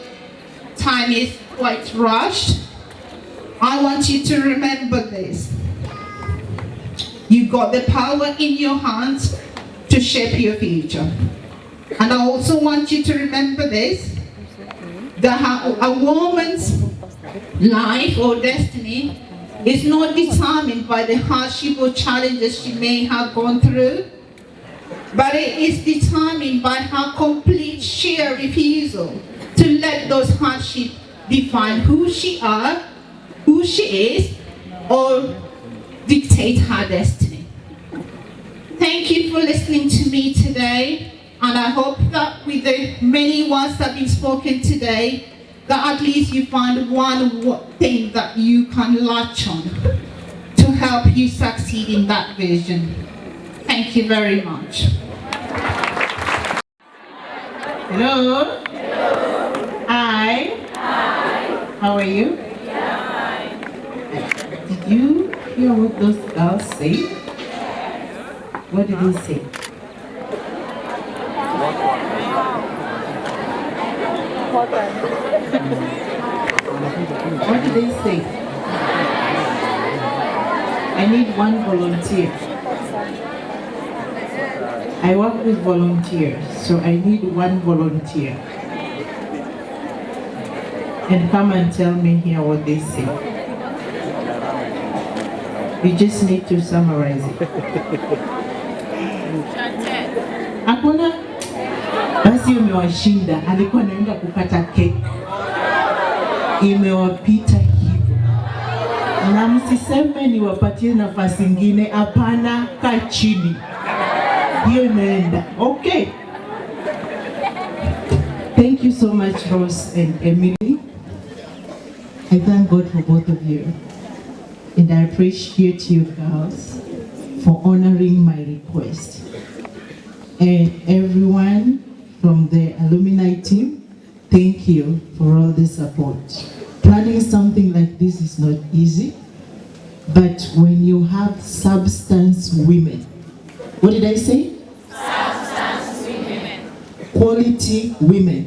time is quite rushed, I want you to remember this. You've got the power in your hands to shape your future. And I also want you to remember this, that a woman's life or destiny is not determined by the hardship or challenges she may have gone through, but it is determined by her complete sheer refusal to let those hardships define who she is, or dictate her destiny. Thank you for listening to me today, and I hope that with the many words that have been spoken today, that at least you find one thing that you can latch on help you succeed in that vision. Thank you very much. Hello? Hello. Hi. Hi. How are you? Yeah. Did you hear what those girls say? What did they say? What did they say? I need one volunteer. I work with volunteers, so I need one volunteer. And come and tell me here what they say. You just need to summarize it. Hakuna? Basi umewashinda, alikuwa anaenda kukata cake. Imewapita hivyo. Na msiseme niwapatie nafasi nyingine, hapana, kaa chini. Hiyo imeenda. Okay. Thank you so much, Rose and Emily. I thank God for both of you. And I appreciate you girls for honoring my request. And everyone from the alumni team, thank you for all the support. Planning something like this is not easy, but when you have substance women, what did I say? Substance women. Quality women.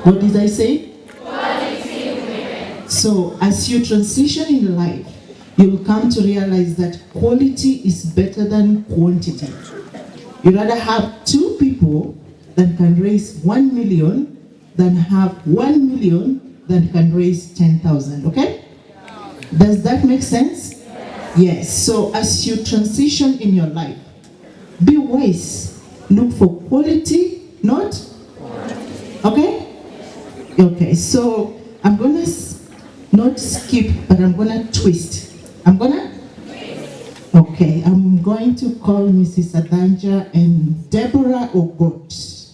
What did I say? Quality women. So as you transition in life, you'll come to realize that quality is better than quantity. You'd rather have 2 people that can raise 1 million than have 1 million that can raise 10,000, okay? Does that make sense? Yes. So as you transition in your life, be wise. Look for quality, not quantity. Okay? Okay, so I'm gonna not skip, but I'm gonna twist. I'm gonna? Okay, I'm going to call Mrs. Adanja and Deborah OOGSS.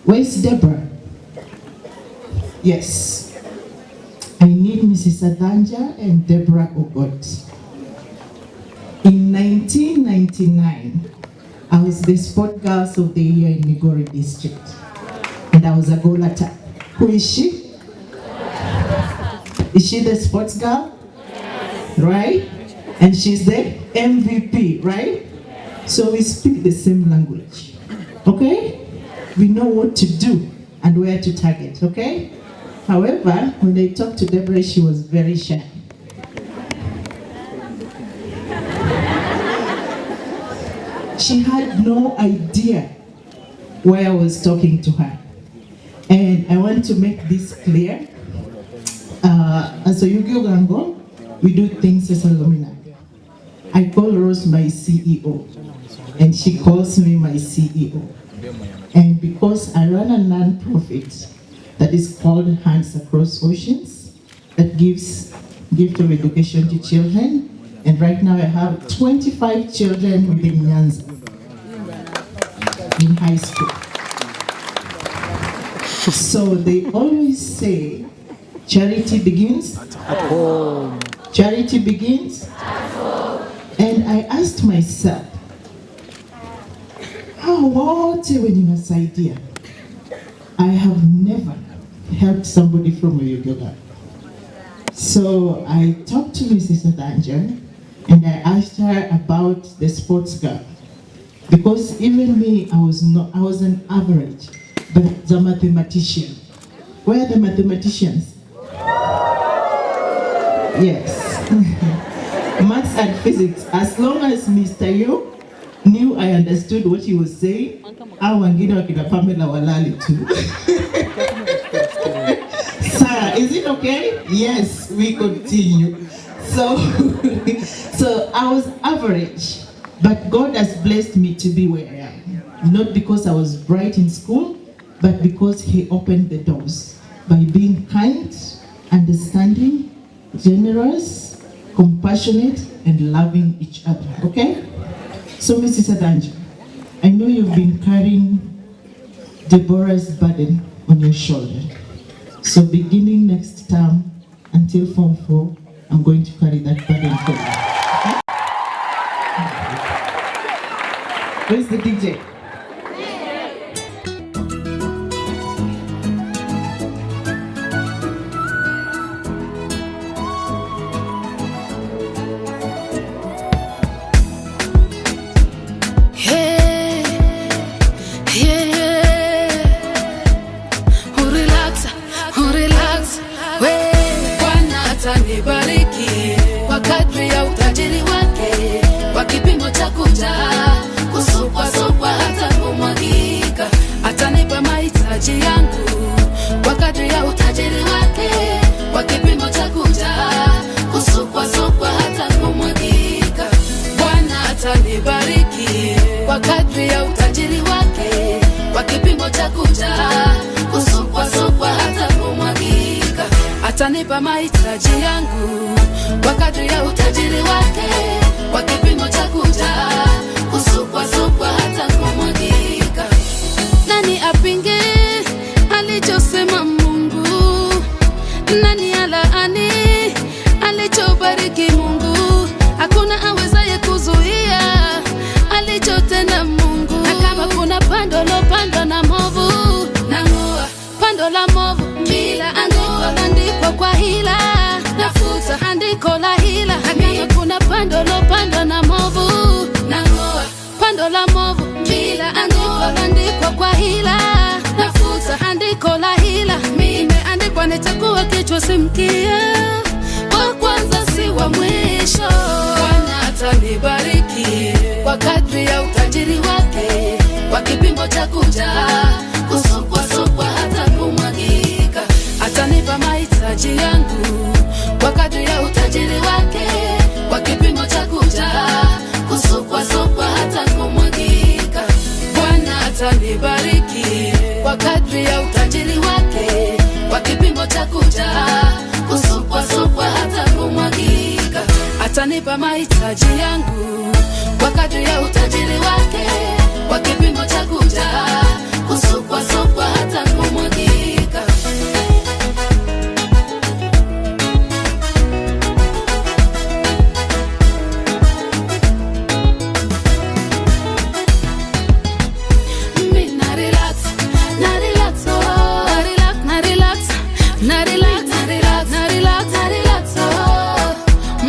Where's Deborah? Yes. I need Mrs. Adanja and Deborah OOGSS. In 1999, I was the Sport Girls of the Year in Migori District. And I was a OGOLLA tap. Who is she? Is she the sports girl? Yes. Right? And she's the MVP, right? So we speak the same language. Okay? We know what to do and where to target, okay? However, when I talked to Deborah, she was very shy. She had no idea why I was talking to her. And I want to make this clear. As a Ogogolla, we do things as alumni. I call Rose my CEO, and she calls me my CEO. And because I run a non-profit that is called Hands Across Oceans, that gives gift of education to children. And right now I have 25 children within Nyanza in high school. So they always say, charity begins at home. Charity begins at home. And I asked myself, how wote wenye I have never helped somebody from Ogogolla. So I talked to Mrs. Adanja and I asked her about the sports girl. Because even me, I was an average, but the mathematician. Where are the mathematicians? Yes. Maths and physics. As long as Mr. Yo knew I understood what he was saying, I wangine wakina Pamela walali too. Sarah, is it okay? Yes, we continue. So I was average, but God has blessed me to be where I am. Not because I was bright in school, but because He opened the doors by being kind, understanding, generous, compassionate, and loving each other. Okay? So, Mrs. Adanja, I know you've been carrying Deborah's burden on your shoulder. So, beginning next term until Form 4, I'm going to carry that burden for you. Okay? Where's the DJ? Atanibariki kwa kadri ya utajiri wake, kwa kipimo cha kujaa, kusukwa hata kumwagika. Atanipa mahitaji yangu kwa kadri ya utajiri wake, kwa kipimo cha kujaa, kusukwa hata kumwagika. Bwana atanibariki kwa kadri ya utajiri wake, kwa kipimo cha kujaa, kusukwa hata kumwagika. Atanipa mahitaji yangu kwa kadri ya utajiri wake, kwa kipimo cha kujaa, kusukwa hata kumwagika. Nani apinge alichosema Mungu? Nani alaani alichobariki Mungu? Hakuna awezaye kuzuia alichotenda Mungu. Na kama kuna pando lopandwa na movu, nang'oa pando la movu bila ang'oa. Andiko kwa hila, nafuta andiko la hila. Na kama kuna pando lopandwa na movu, nang'oa pando la movu bila ang'oa. Andiko kwa hila, nafuta andiko la hila. Imeandikwa nitakuwa kichwa si mkia, wa kwanza si wa mwisho. Bwana atanibariki kwa kadri ya utajiri wake, kwa kipimo cha kujaa, kusukwa hata kumwagika. Atanipa mahitaji yangu kwa kadri ya utajiri wake, kwa kipimo cha kujaa, kusukwa hata kumwagika. Bwana atanibariki kwa kadri ya utajiri wake, kwa kipimo cha kujaa, kusukwa hata kumwagika. Atanipa mahitaji yangu kwa kadri ya utajiri wake, kwa kipimo cha kujaa, kusukwa hata kumwagika.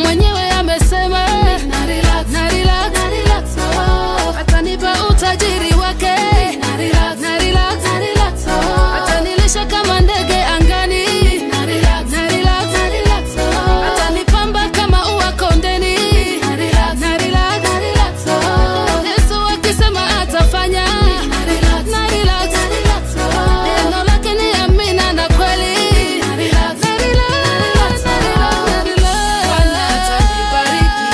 Mwenyewe amesema atanipa utajiri wake, atanilisha kama ndege angani, atanipamba kama ua kondeni. Yesu akisema atafanya, neno lake ni amina na kweli. Bwana atanibariki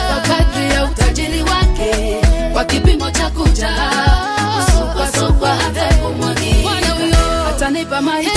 kwa kadri ya utajiri wake, kwa kipimo cha kujaa, kusukwa hata kumwagika. Atanipa mahitaji